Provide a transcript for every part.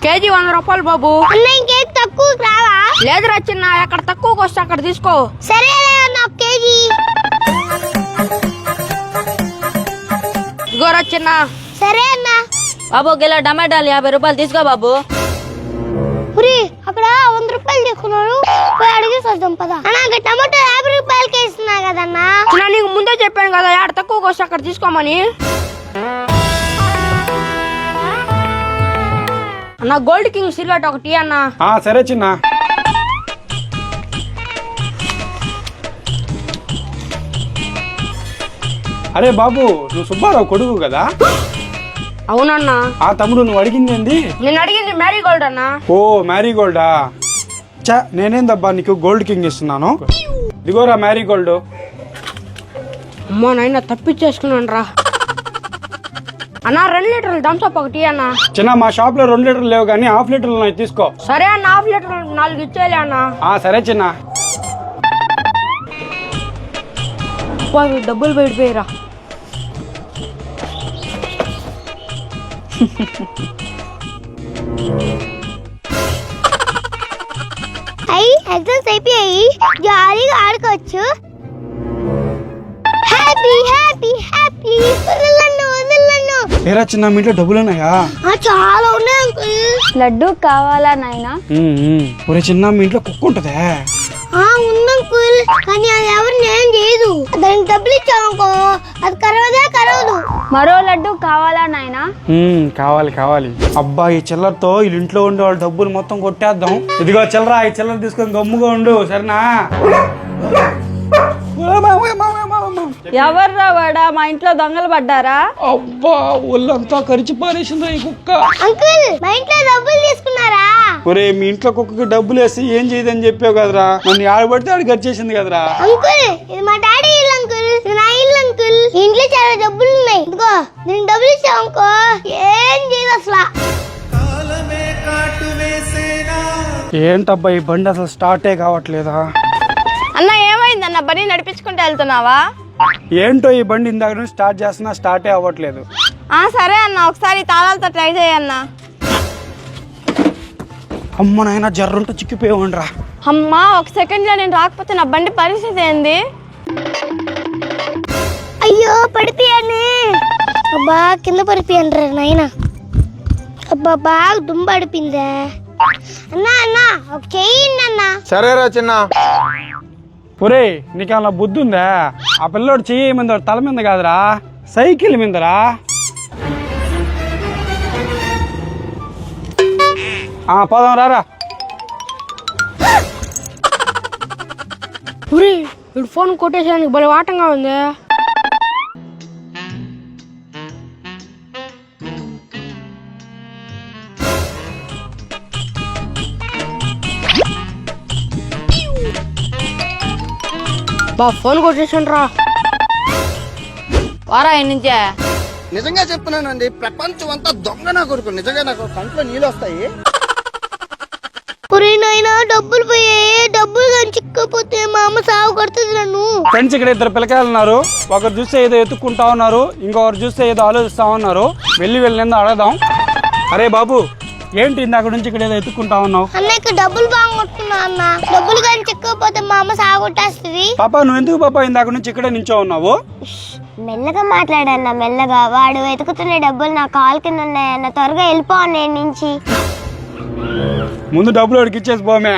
KG 100 రూపాయలు బాబు. అన్న ఇంకేం తక్కువ రావా? లేదురా చిన్న, ఎక్కడ తక్కువకి వస్తే అక్కడ తీసుకో. సరే అన్న, 1 కేజీ. ఇగోరా చిన్న. సరే అన్న. బాబు కిలో టమాటాలు 50 రూపాయలు తీసుకో బాబు. పురి అక్కడ 100 రూపాయలు తీసుకున్నారు, పోయి అడిగేసి వద్దాం పదా. అన్న టమాటో 50 రూపాయలకి ఇస్తున్నా కదన్నా. చిన్న నీకు ముందే చెప్పాను కదా, ఎక్కడ తక్కువకి వస్తే అక్కడ తీసుకోమని. అన్న గోల్డ్ కింగ్ సిల్వర్ ఒకటి అన్న. సరే చిన్న. అరే బాబు, నువ్వు సుబ్బారావు కొడుకు కదా? అవునన్నా. తమ్ముడు, నువ్వు అడిగింది ఏంది? నేను అడిగింది మ్యారీ గోల్డ్ అన్నా. ఓ మ్యారీ గోల్డా? నేనేందబ్బా నీకు గోల్డ్ కింగ్ ఇస్తున్నాను. ఇదిగోరా మ్యారీ గోల్డ్. అమ్మా నాయన తప్పించేసుకున్నాను రా. అన్నా 2 లీటర్లు థమ్స్అప్ ఒకటి అన్న. చిన్న, మా షాప్ లో 2 లీటర్లు లేవు కానీ హాఫ్ లీటర్లు ఉన్నాయి, తీసుకో. సరే అన్న, హాఫ్ లీటర్ 4 ఇచ్చేలే అన్న. సరే చిన్న. డబ్బులు పెట్టిపోయిరా. ఎగ్జామ్స్ అయిపోయాయి, జాలీగా ఆడుకోవచ్చు. Happy happy happy. వదలను. ఏరా చిన్న, మీ ఇంట్లో డబ్బులు ఉన్నాయా? చాలా ఉన్నాయి అంకుల్. లడ్డు కావాలా నాయనా? ఒరే చిన్న, మీ ఇంట్లో కుక్క ఉంటదే? ఉంది అంకుల్, కానీ అది ఎవరిని ఏం చేయదు. దానికి డబ్బులు ఇచ్చామనుకో అది కరవదు. మరో లడ్డు కావాలా నాయనా? కావాలి కావాలి. అబ్బా, ఈ చిల్లరతో వీళ్ళ ఇంట్లో ఉండే వాళ్ళ డబ్బులు మొత్తం కొట్టేద్దాం. ఇదిగో చిల్లరా, ఈ చిల్లర తీసుకొని గమ్ముగా ఉండు, సరేనా? ఎవర్రా వాడా, మా ఇంట్లో దొంగలు పడ్డారా? అబ్బా, ఒళ్ళంతా కరిచి పారేసిందా ఈ కుక్క. అంకుల్, మా ఇంట్లో డబ్బులు తీసుకున్నారా? ఒరే, మీ ఇంట్లో కుక్కకి డబ్బులు వేసి ఏం చేయదని చెప్పావు కదరా. నన్ను ఆడబడితే ఆడు ఖర్చేసింది కదరా. అంకుల్, ఇది మా డాడీ ఇల్లు అంకుల్, ఇది నా ఇల్లు అంకుల్. ఇంట్లో చాలా డబ్బులు ఉన్నాయి. ఇదిగో నేను డబ్బులు ఇచ్చామనుకో ఏం చేయదు అసలు. ఏంటబ్బా, ఈ బండి అసలు స్టార్టే కావట్లేదా? అన్న ఏమైందన్న, బండి నడిపించుకుంటూ వెళ్తున్నావా? ఏంటో ఈ బండి ఇందాక నుంచి స్టార్ట్ చేస్తున్నా, స్టార్టే అవ్వట్లేదు. సరే అన్న, ఒకసారి తాళాలతో ట్రై చేయన్నా. అమ్మ నాయన, జర్రంటూ చిక్కిపోయావుండ్రా. అమ్మా, 1 సెకండ్ లో నేను రాకపోతే నా బండి పరిస్థితి ఏంది? అయ్యో పడిపోయాను. అబ్బా, కింద పడిపోయాను రా నాయన. అబ్బా, బాగా దుమ్ము పడిపోయిందే. అన్నా ఒక చెయ్యండి అన్న. సరేరా చిన్న. ఒరే, నీకేమన్నా బుద్ధి ఉందా? ఆ పిల్లోడు చెయ్యమంది తల మీద కాదురా, సైకిల్ మీదరా. పోదాం రారా. ఇప్పుడు ఫోన్ కొట్టేసానికి భలే వాటంగా ఉంది. బా, ఫోన్ కొట్టేసాను రా. వారా నుంచే. నిజంగా చెప్తున్నానండి, ప్రపంచం అంతా దొంగ నా కొడుకు. నిజంగా నాకు కంట్లో నీళ్ళు వస్తాయి. నాయనా, డబ్బులు పోయాయి. డబ్బులు కానీ చిక్కపోతే మా అమ్మ సాగు కొడుతుంది నన్ను. ఫ్రెండ్స్, ఇక్కడ 2 పిల్లకాయలు ఉన్నారు. ఒకరు చూస్తే ఏదో ఎత్తుక్కుంటా ఉన్నారు, ఇంకొకరు చూస్తే ఏదో ఆలోచిస్తా ఉన్నారు. వెళ్ళిందో అడగదాం. అరే బాబు, ఏంటి ఇందాక నుంచి ఇక్కడ ఏదో ఎత్తుక్కుంటా ఉన్నావు? అన్నయ్య డబ్బులు బాగా కొట్టుకున్నా అన్న. డబ్బులు కానీ చిక్కకపోతే మా అమ్మ సాగు కొట్టేస్తుంది. పాపా, నువ్వు ఎందుకు పాపా ఇందాక నుంచి ఇక్కడే నించో ఉన్నావు? మెల్లగా మాట్లాడన్న, మెల్లగా. వాడు వెతుకుతున్న డబ్బులు నా కాల్ కింద ఉన్నాయన్న. త్వరగా వెళ్ళిపో నేను నుంచి. ముందు డబ్బులు వాడికి ఇచ్చేసి పోమే.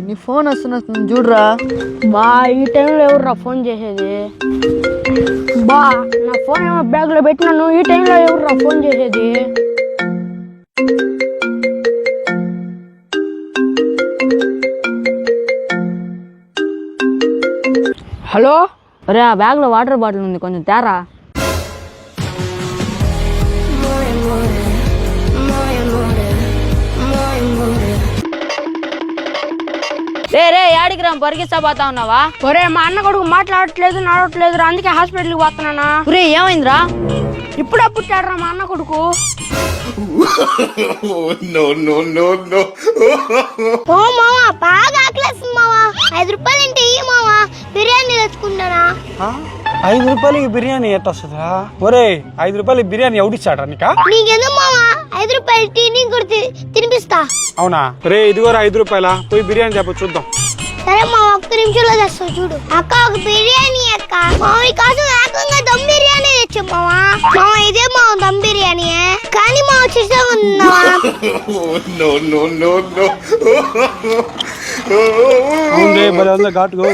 నీ ఫోన్ వస్తున్నా చూడరా. బా, ఈ టైంలో ఎవర్రా ఫోన్ చేసేది? బా, నా ఫోన్ ఏమో బ్యాగ్ లో పెట్టినాను. ఈ టైంలో ఎవర్రా ఫోన్ చేసేది? హలో. ఒరే, ఆ బ్యాగ్ లో వాటర్ బాటిల్ ఉంది, కొంచెం తేరా. రే, యాడికి రా పరిగిస్తా పోతా ఉన్నావా? ఒరే మా అన్న కొడుకు మాట్లాడట్లేదు నడవట్లేదు అందుకే హాస్పిటల్కి పోతున్నానా. ఒరే ఏమైందిరా? ఇప్పుడే పుట్టాడురా మా అన్న కొడుకు. ఓ మావా బాగా ఆకలేస్తుంది మావా. 5 రూపాయలు అంటే ఇయ్యి మావా, బిర్యానీ తెచ్చుకుంటానా. 5 రూపాయలకి బిర్యానీ ఎట్ట వస్తుందా? ఒరే 5 రూపాయలకి బిర్యానీ ఎవడిచ్చాడా నీకా? నీకెందుకు మావా 5 రూపాయలు టీ కూడా తినిపిస్తా. అవునా? రే ఇదిగోరా 5 రూపాయల, పోయి బిర్యానీ చెప్పు చూద్దాం. సరే మా 1 నిమిషంలో తెస్తావు చూడు. అక్క ఒక బిర్యానీ అక్క. మావి కాదు ఏకంగా దమ్ బిర్యానీ తెచ్చు మావా. మావా ఇదే మా దమ్ బిర్యానీ కానీ మా చిరుసా ఉందా? అవును రే భలే ఉందా ఘాటుగా.